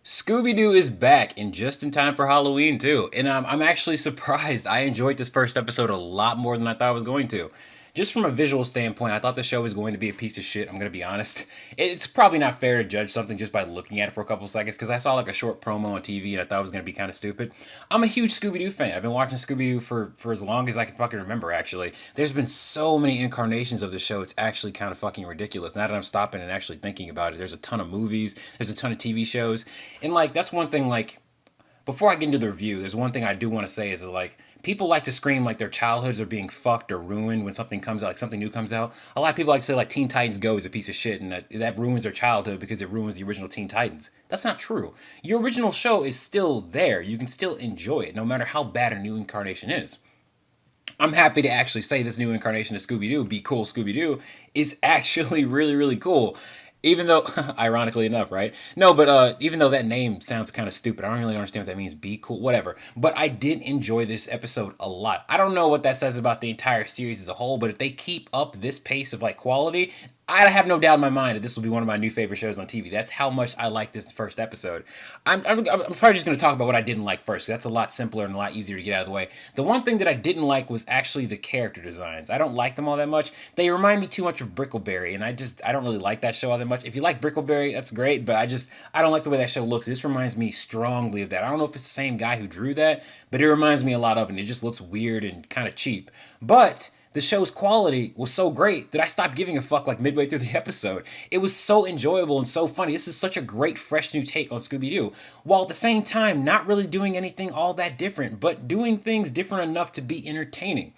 Scooby Doo is back and just in time for Halloween too. And I'm actually surprised. I enjoyed this first episode a lot more than I thought I was going to. Just from a visual standpoint, I thought the show was going to be a piece of shit. I'm going to be honest. It's probably not fair to judge something just by looking at it for a couple seconds because I saw like a short promo on TV and I thought it was going to be kind of stupid. I'm a huge Scooby Doo fan. I've been watching Scooby Doo for as long as I can fucking remember, actually. There's been so many incarnations of the show, it's actually kind of fucking ridiculous. Now that I'm stopping and actually thinking about it, there's a ton of movies, there's a ton of TV shows. And like, that's one thing, like, before I get into the review, there's one thing I do want to say is that, like, people like to scream like their childhoods are being fucked or ruined when something comes out, like something new comes out. A lot of people like to say like Teen Titans Go is a piece of shit and that ruins their childhood because it ruins the original Teen Titans. That's not true. Your original show is still there. You can still enjoy it no matter how bad a new incarnation is. I'm happy to actually say this new incarnation of Scooby Doo, Be Cool Scooby Doo, is actually really, really cool. Even though, ironically enough, right? No, but even though that name sounds kind of stupid, I don't really understand what that means. Be cool, whatever. But I did enjoy this episode a lot. I don't know what that says about the entire series as a whole, but if they keep up this pace of like quality, I have no doubt in my mind that this will be one of my new favorite shows on TV. That's how much I like this first episode. I'm probably just going to talk about what I didn't like first. That's a lot simpler and a lot easier to get out of the way. The one thing that I didn't like was actually the character designs. I don't like them all that much. They remind me too much of Brickleberry, and I don't really like that show all that much. If you like Brickleberry, that's great, but I don't like the way that show looks. This reminds me strongly of that. I don't know if it's the same guy who drew that, but it reminds me a lot of it. It just looks weird and kind of cheap. But the show's quality was so great that I stopped giving a fuck like midway through the episode. It was so enjoyable and so funny. This is such a great, fresh new take on Scooby Doo, while at the same time not really doing anything all that different, but doing things different enough to be entertaining.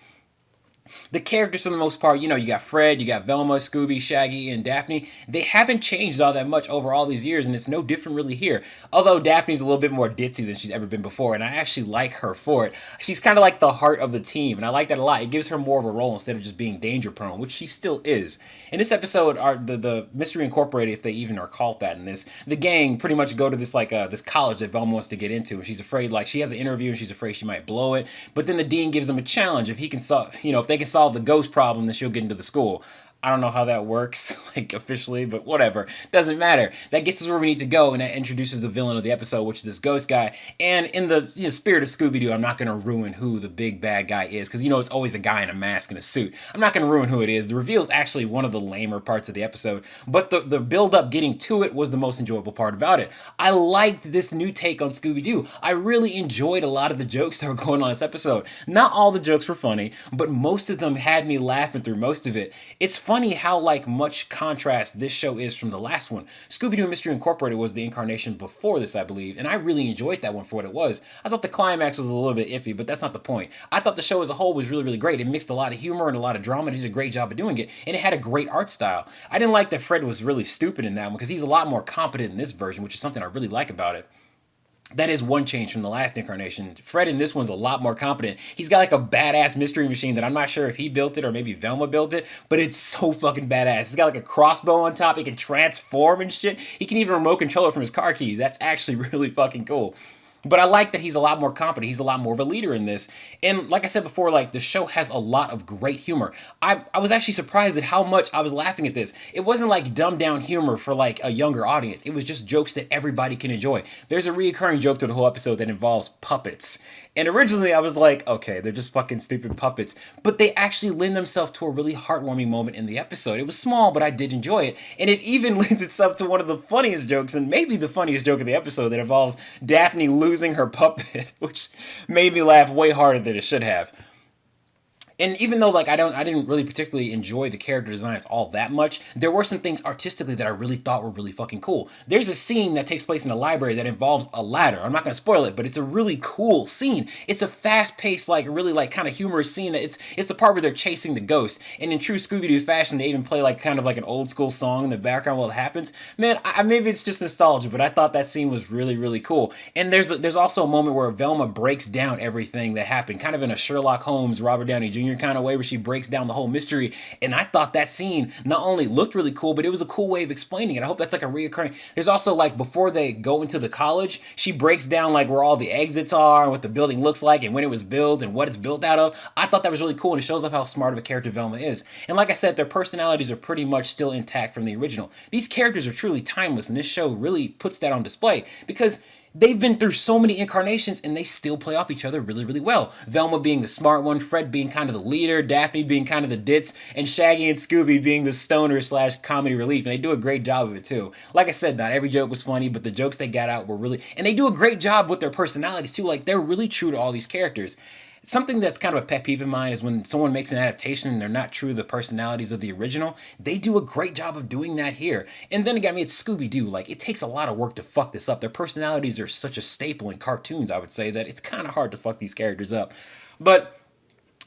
The characters, for the most part, you got Fred, you got Velma, Scooby, Shaggy, and Daphne. They haven't changed all that much over all these years, and it's no different really here. Although Daphne's a little bit more ditzy than she's ever been before, and I actually like her for it. She's kind of like the heart of the team, and I like that a lot. It gives her more of a role instead of just being danger prone, which she still is. In this episode, the Mystery Incorporated, if they even are called that in this, the gang pretty much go to this this college that Velma wants to get into, and she's afraid, like, she has an interview and she's afraid she might blow it. But then the dean gives them a challenge. If he can solve, if they can solve the ghost problem, then she'll get into the school. I don't know how that works, like, officially, but whatever. Doesn't matter. That gets us where we need to go, and that introduces the villain of the episode, which is this ghost guy. And in the spirit of Scooby-Doo, I'm not going to ruin who the big bad guy is, because, it's always a guy in a mask and a suit. I'm not going to ruin who it is. The reveal is actually one of the lamer parts of the episode, but the build-up getting to it was the most enjoyable part about it. I liked this new take on Scooby-Doo. I really enjoyed a lot of the jokes that were going on this episode. Not all the jokes were funny, but most of them had me laughing through most of it. It's funny how like much contrast this show is from the last one. Scooby-Doo Mystery Incorporated was the incarnation before this, I believe, and I really enjoyed that one for what it was. I thought the climax was a little bit iffy, but that's not the point. I thought the show as a whole was really, really great. It mixed a lot of humor and a lot of drama. It did a great job of doing it, and it had a great art style. I didn't like that Fred was really stupid in that one because he's a lot more competent in this version, which is something I really like about it. That is one change from the last incarnation. Fred in this one's a lot more competent. He's got like a badass mystery machine that I'm not sure if he built it or maybe Velma built it, but it's so fucking badass. He's got like a crossbow on top. He can transform and shit. He can even remote control it from his car keys. That's actually really fucking cool. But I like that he's a lot more competent. He's a lot more of a leader in this. And like I said before, like, the show has a lot of great humor. I was actually surprised at how much I was laughing at this. It wasn't like dumbed down humor for like a younger audience. It was just jokes that everybody can enjoy. There's a reoccurring joke through the whole episode that involves puppets. And originally I was like, okay, they're just fucking stupid puppets. But they actually lend themselves to a really heartwarming moment in the episode. It was small, but I did enjoy it. And it even lends itself to one of the funniest jokes, and maybe the funniest joke of the episode, that involves Daphne losing her puppet, which made me laugh way harder than it should have. And even though like I didn't really particularly enjoy the character designs all that much, there were some things artistically that I really thought were really fucking cool. There's a scene that takes place in a library that involves a ladder. I'm not going to spoil it, but it's a really cool scene. It's a fast-paced, like really like kind of humorous scene. That it's the part where they're chasing the ghost, and in true Scooby-Doo fashion, they even play like kind of like an old school song in the background while it happens. Man, maybe it's just nostalgia, but I thought that scene was really, really cool. And there's also a moment where Velma breaks down everything that happened, kind of in a Sherlock Holmes, Robert Downey Jr. Jr. kind of way where she breaks down the whole mystery. And I thought that scene not only looked really cool, but it was a cool way of explaining it. I hope that's like a reoccurring. There's also like before they go into the college, she breaks down like where all the exits are and what the building looks like and when it was built and what it's built out of. I thought that was really cool, and it shows off how smart of a character Velma is. And like I said, their personalities are pretty much still intact from the original. These characters are truly timeless, and this show really puts that on display because they've been through so many incarnations and they still play off each other really, really well. Velma being the smart one, Fred being kind of the leader, Daphne being kind of the ditz, and Shaggy and Scooby being the stoner / comedy relief. And they do a great job of it too. Like I said, not every joke was funny, but the jokes they got out were really, and they do a great job with their personalities too. Like they're really true to all these characters. Something that's kind of a pet peeve of mine is when someone makes an adaptation and they're not true to the personalities of the original. They do a great job of doing that here. And then again, I mean, it's Scooby-Doo. Like, it takes a lot of work to fuck this up. Their personalities are such a staple in cartoons, I would say, that it's kind of hard to fuck these characters up. But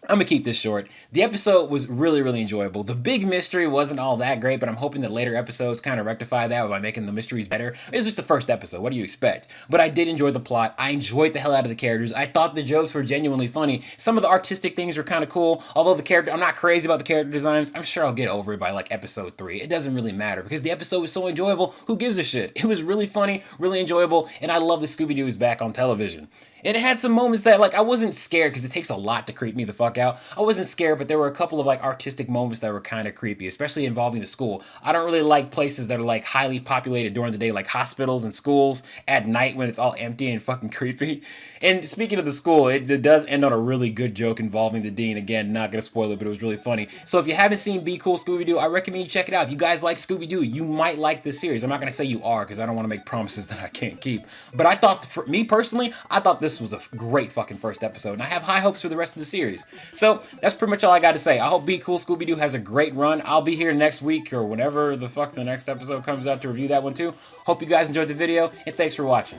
I'm gonna keep this short. The episode was really, really enjoyable. The big mystery wasn't all that great, but I'm hoping that later episodes kind of rectify that by making the mysteries better. It's just the first episode. What do you expect? But I did enjoy the plot. I enjoyed the hell out of the characters. I thought the jokes were genuinely funny. Some of the artistic things were kind of cool. Although I'm not crazy about the character designs. I'm sure I'll get over it by like episode 3. It doesn't really matter because the episode was so enjoyable. Who gives a shit? It was really funny, really enjoyable, and I love that Scooby-Doo is back on television. And it had some moments that, like, I wasn't scared because it takes a lot to creep me the fuck out. I wasn't scared, but there were a couple of, like, artistic moments that were kind of creepy, especially involving the school. I don't really like places that are, like, highly populated during the day, like hospitals and schools at night when it's all empty and fucking creepy. And speaking of the school, it does end on a really good joke involving the dean. Again, not going to spoil it, but it was really funny. So if you haven't seen Be Cool Scooby Doo, I recommend you check it out. If you guys like Scooby Doo, you might like this series. I'm not going to say you are because I don't want to make promises that I can't keep. But I thought, for me personally, I thought this was a great fucking first episode, and I have high hopes for the rest of the series. So that's pretty much all I got to say. I hope Be Cool Scooby Doo has a great run. I'll be here next week or whenever the fuck the next episode comes out to review that one too. Hope you guys enjoyed the video, and thanks for watching.